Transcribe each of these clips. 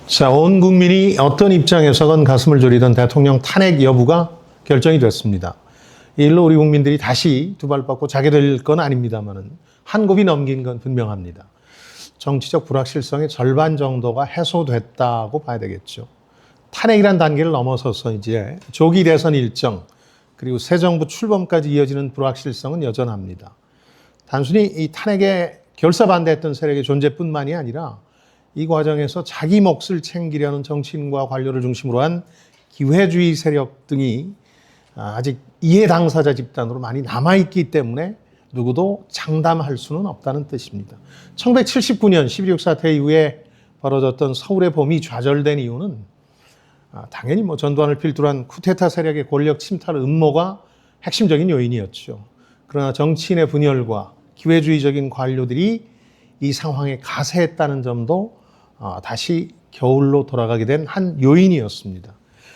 자, 온 국민이 어떤 입장에서건 가슴을 졸이던 대통령 탄핵 여부가 결정이 됐습니다. 이 일로 우리 국민들이 다시 두 발 뻗고 자게 될 건 아닙니다만은 한 곱이 넘긴 건 분명합니다. 정치적 불확실성의 절반 정도가 해소됐다고 봐야 되겠죠. 탄핵이란 단계를 넘어서서 이제 조기 대선 일정 그리고 새 정부 출범까지 이어지는 불확실성은 여전합니다. 단순히 이 탄핵에 결사 반대했던 세력의 존재뿐만이 아니라 이 과정에서 자기 몫을 챙기려는 정치인과 관료를 중심으로 한 기회주의 세력 등이 아직 이해 당사자 집단으로 많이 남아있기 때문에 누구도 장담할 수는 없다는 뜻입니다. 1979년 12.6 사태 이후에 벌어졌던 서울의 봄이 좌절된 이유는 당연히 전두환을 필두로 한 쿠데타 세력의 권력 침탈 음모가 핵심적인 요인이었죠. 그러나 정치인의 분열과 기회주의적인 관료들이 이 상황에 가세했다는 점도 다시 겨울로 돌아가게 된 한 요인이었습니다.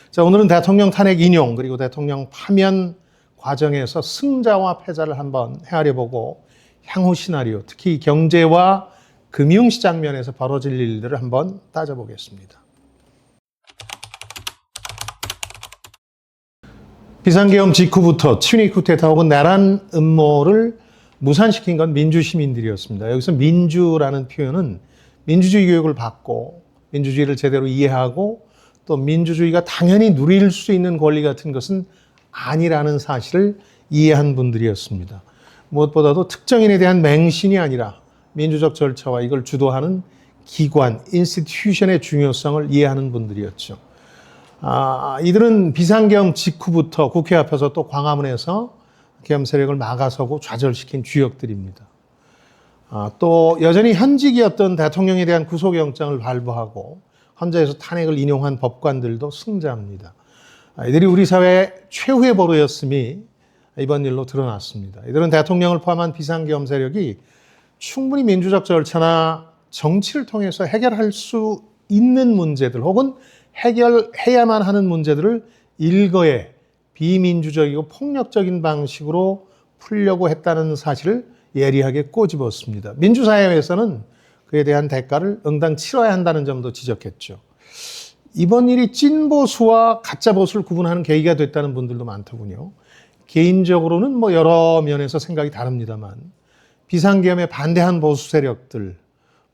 자, 오늘은 대통령 탄핵 인용 그리고 대통령 파면 과정에서 승자와 패자를 한번 헤아려보고 향후 시나리오, 특히 경제와 금융시장 면에서 벌어질 일들을 한번 따져보겠습니다. 비상계엄 직후부터 친위 쿠데타 혹은 내란 음모를 무산시킨 건 민주시민들이었습니다. 여기서 민주라는 표현은 민주주의 교육을 받고 민주주의를 제대로 이해하고 또 민주주의가 당연히 누릴 수 있는 권리 같은 것은 아니라는 사실을 이해한 분들이었습니다. 무엇보다도 특정인에 대한 맹신이 아니라 민주적 절차와 이걸 주도하는 기관, 인스티튜션의 중요성을 이해하는 분들이었죠. 이들은 비상계엄 직후부터 국회 앞에서 또 광화문에서 계엄 세력을 막아서고 좌절시킨 주역들입니다. 또 여전히 현직이었던 대통령에 대한 구속영장을 발부하고 헌재에서 탄핵을 인용한 법관들도 승자입니다. 이들이 우리 사회의 최후의 보루였음이 이번 일로 드러났습니다. 이들은 대통령을 포함한 비상계엄 세력이 충분히 민주적 절차나 정치를 통해서 해결할 수 있는 문제들 혹은 해결해야만 하는 문제들을 일거에 비민주적이고 폭력적인 방식으로 풀려고 했다는 사실을 예리하게 꼬집었습니다. 민주사회에서는 그에 대한 대가를 응당 치러야 한다는 점도 지적했죠. 이번 일이 찐보수와 가짜보수를 구분하는 계기가 됐다는 분들도 많더군요. 개인적으로는 여러 면에서 생각이 다릅니다만 비상계엄에 반대한 보수 세력들,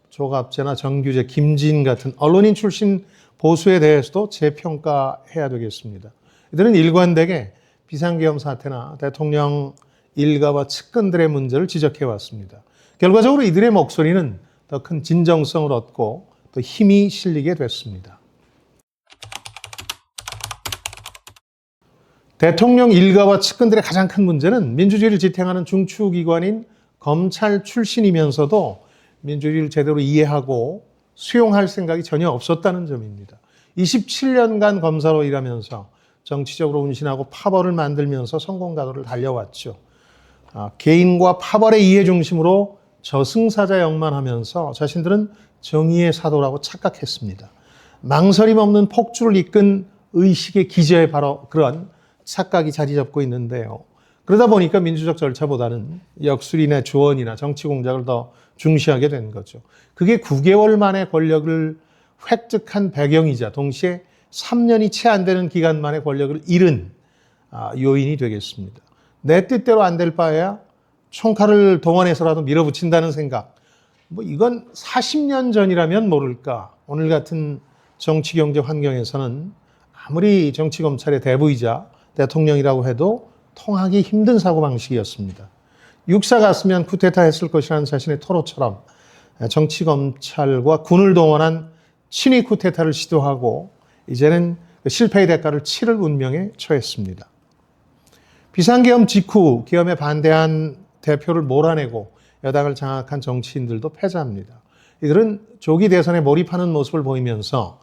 조갑재나 정규재, 김진 같은 언론인 출신 보수에 대해서도 재평가해야 되겠습니다. 이들은 일관되게 비상계엄 사태나 대통령 일가와 측근들의 문제를 지적해 왔습니다. 결과적으로 이들의 목소리는 더 큰 진정성을 얻고 또 힘이 실리게 됐습니다. 대통령 일가와 측근들의 가장 큰 문제는 민주주의를 지탱하는 중추기관인 검찰 출신이면서도 민주주의를 제대로 이해하고 수용할 생각이 전혀 없었다는 점입니다. 27년간 검사로 일하면서 정치적으로 운신하고 파벌을 만들면서 성공가도를 달려왔죠. 개인과 파벌의 이해 중심으로 저승사자 역만하면서 자신들은 정의의 사도라고 착각했습니다. 망설임 없는 폭주를 이끈 의식의 기저에 바로 그런 착각이 자리 잡고 있는데요. 그러다 보니까 민주적 절차보다는 역술이나 조언이나 정치 공작을 더 중시하게 된 거죠. 그게 9개월 만에 권력을 획득한 배경이자 동시에 3년이 채 안 되는 기간 만에 권력을 잃은 요인이 되겠습니다. 내 뜻대로 안 될 바에야 총칼을 동원해서라도 밀어붙인다는 생각. 이건 40년 전이라면 모를까. 오늘 같은 정치 경제 환경에서는 아무리 정치 검찰의 대부이자 대통령이라고 해도 통하기 힘든 사고방식이었습니다. 육사 갔으면 쿠데타 했을 것이라는 자신의 토로처럼 정치 검찰과 군을 동원한 친위 쿠데타를 시도하고 이제는 실패의 대가를 치를 운명에 처했습니다. 비상계엄 직후 계엄에 반대한 대표를 몰아내고 여당을 장악한 정치인들도 패자입니다. 이들은 조기 대선에 몰입하는 모습을 보이면서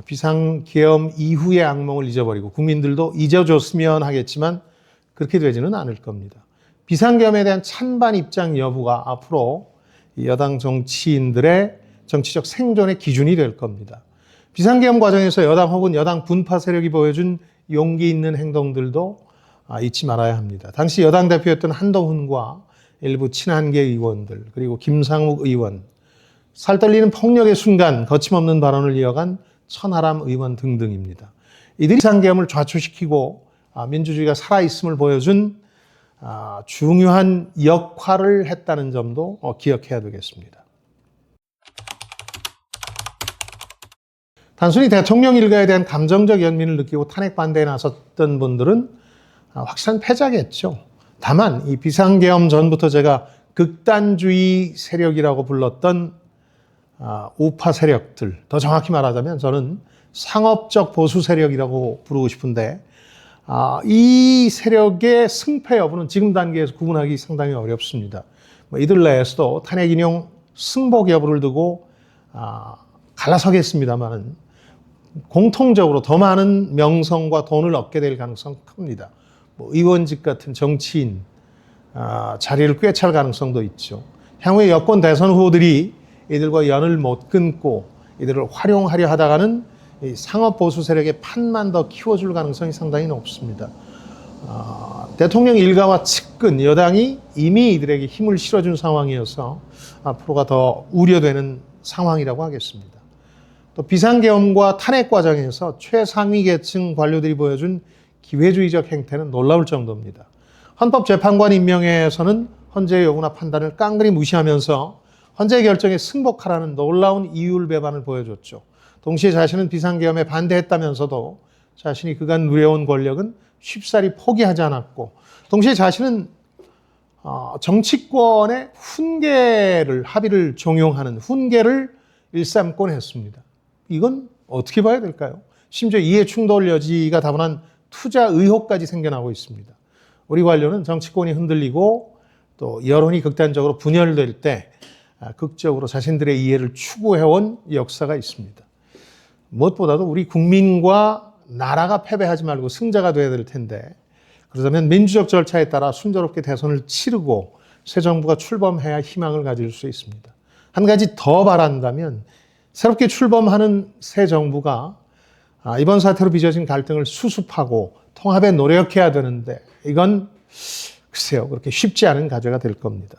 비상계엄 이후의 악몽을 잊어버리고 국민들도 잊어줬으면 하겠지만 그렇게 되지는 않을 겁니다. 비상계엄에 대한 찬반 입장 여부가 앞으로 여당 정치인들의 정치적 생존의 기준이 될 겁니다. 비상계엄 과정에서 여당 혹은 여당 분파 세력이 보여준 용기 있는 행동들도 잊지 말아야 합니다. 당시 여당 대표였던 한동훈과 일부 친한계 의원들 그리고 김상욱 의원 살떨리는 폭력의 순간 거침없는 발언을 이어간 천하람 의원 등등입니다. 이들이 비상계엄을 좌초시키고 민주주의가 살아있음을 보여준 중요한 역할을 했다는 점도 기억해야 되겠습니다. 단순히 대통령 일가에 대한 감정적 연민을 느끼고 탄핵 반대에 나섰던 분들은 확실한 패자겠죠. 다만 이 비상계엄 전부터 제가 극단주의 세력이라고 불렀던 우파 세력들, 더 정확히 말하자면 저는 상업적 보수 세력이라고 부르고 싶은데 이 세력의 승패 여부는 지금 단계에서 구분하기 상당히 어렵습니다. 이들 내에서도 탄핵 인용 승복 여부를 두고 갈라서겠습니다만은 공통적으로 더 많은 명성과 돈을 얻게 될 가능성은 큽니다. 의원직 같은 정치인 자리를 꿰찰 가능성도 있죠. 향후에 여권 대선 후보들이 이들과 연을 못 끊고 이들을 활용하려 하다가는 이 상업 보수 세력의 판만 더 키워줄 가능성이 상당히 높습니다. 대통령 일가와 측근 여당이 이미 이들에게 힘을 실어준 상황이어서 앞으로가 더 우려되는 상황이라고 하겠습니다. 또 비상계엄과 탄핵 과정에서 최상위 계층 관료들이 보여준 기회주의적 행태는 놀라울 정도입니다. 헌법재판관 임명에서는 헌재의 요구나 판단을 깡그리 무시하면서 헌재 결정에 승복하라는 놀라운 이율배반을 보여줬죠. 동시에 자신은 비상계엄에 반대했다면서도 자신이 그간 누려온 권력은 쉽사리 포기하지 않았고, 동시에 자신은 정치권의 합의를 종용하는 훈계를 일삼곤 했습니다. 이건 어떻게 봐야 될까요? 심지어 이해 충돌 여지가 다분한 투자 의혹까지 생겨나고 있습니다. 우리 관료는 정치권이 흔들리고 또 여론이 극단적으로 분열될 때 극적으로 자신들의 이해를 추구해온 역사가 있습니다. 무엇보다도 우리 국민과 나라가 패배하지 말고 승자가 돼야 될 텐데, 그러자면 민주적 절차에 따라 순조롭게 대선을 치르고 새 정부가 출범해야 희망을 가질 수 있습니다. 한 가지 더 바란다면 새롭게 출범하는 새 정부가 이번 사태로 빚어진 갈등을 수습하고 통합에 노력해야 되는데, 이건 글쎄요, 그렇게 쉽지 않은 과제가 될 겁니다.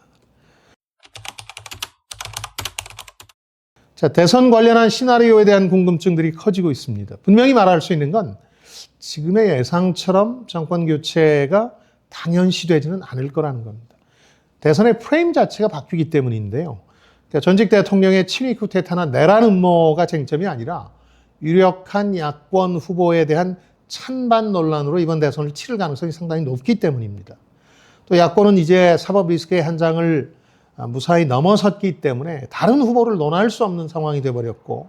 자, 대선 관련한 시나리오에 대한 궁금증들이 커지고 있습니다. 분명히 말할 수 있는 건 지금의 예상처럼 정권 교체가 당연시되지는 않을 거라는 겁니다. 대선의 프레임 자체가 바뀌기 때문인데요. 그러니까 전직 대통령의 친위 쿠데타나 내란 음모가 쟁점이 아니라 유력한 야권 후보에 대한 찬반 논란으로 이번 대선을 치를 가능성이 상당히 높기 때문입니다. 또 야권은 이제 사법 리스크의 한 장을 무사히 넘어섰기 때문에 다른 후보를 논할 수 없는 상황이 되어버렸고,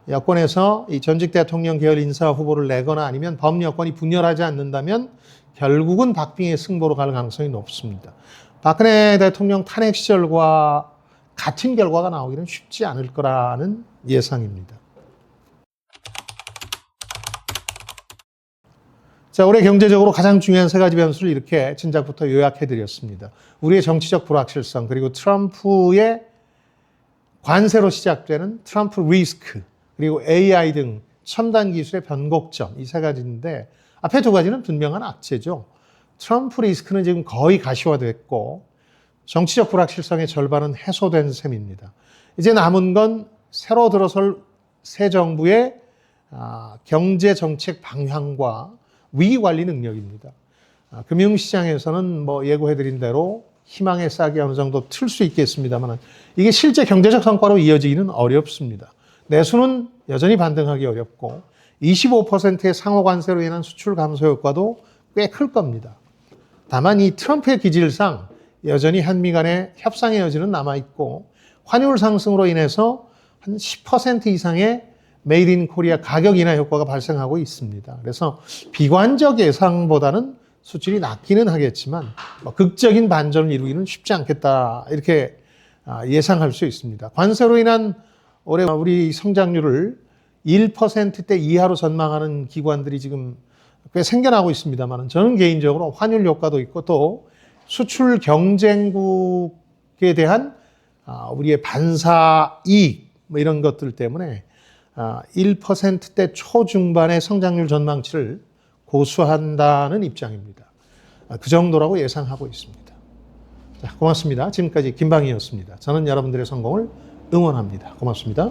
야권에서 이 전직 대통령 계열 인사 후보를 내거나 아니면 범여권이 분열하지 않는다면 결국은 박빙의 승부로 갈 가능성이 높습니다. 박근혜 대통령 탄핵 시절과 같은 결과가 나오기는 쉽지 않을 거라는 예상입니다. 자, 올해 경제적으로 가장 중요한 세 가지 변수를 이렇게 진작부터 요약해드렸습니다. 우리의 정치적 불확실성, 그리고 트럼프의 관세로 시작되는 트럼프 리스크, 그리고 AI 등 첨단 기술의 변곡점, 이 세 가지인데 앞에 두 가지는 분명한 악재죠. 트럼프 리스크는 지금 거의 가시화됐고 정치적 불확실성의 절반은 해소된 셈입니다. 이제 남은 건 새로 들어설 새 정부의 경제 정책 방향과 위기 관리 능력입니다. 금융시장에서는 예고해드린 대로 희망의 싹이 어느 정도 틀 수 있겠습니다만 이게 실제 경제적 성과로 이어지기는 어렵습니다. 내수는 여전히 반등하기 어렵고 25%의 상호 관세로 인한 수출 감소 효과도 꽤 클 겁니다. 다만 이 트럼프의 기질상 여전히 한미 간의 협상의 여지는 남아있고 환율 상승으로 인해서 한 10% 이상의 메이드 인 코리아 가격 인하 효과가 발생하고 있습니다. 그래서 비관적 예상보다는 수출이 낮기는 하겠지만 극적인 반전을 이루기는 쉽지 않겠다, 이렇게 예상할 수 있습니다. 관세로 인한 올해 우리 성장률을 1%대 이하로 전망하는 기관들이 지금 꽤 생겨나고 있습니다만 저는 개인적으로 환율 효과도 있고 또 수출 경쟁국에 대한 우리의 반사 이익 이런 것들 때문에 1%대 초중반의 성장률 전망치를 고수한다는 입장입니다. 그 정도라고 예상하고 있습니다. 자, 고맙습니다. 지금까지 김방희였습니다. 저는 여러분들의 성공을 응원합니다. 고맙습니다.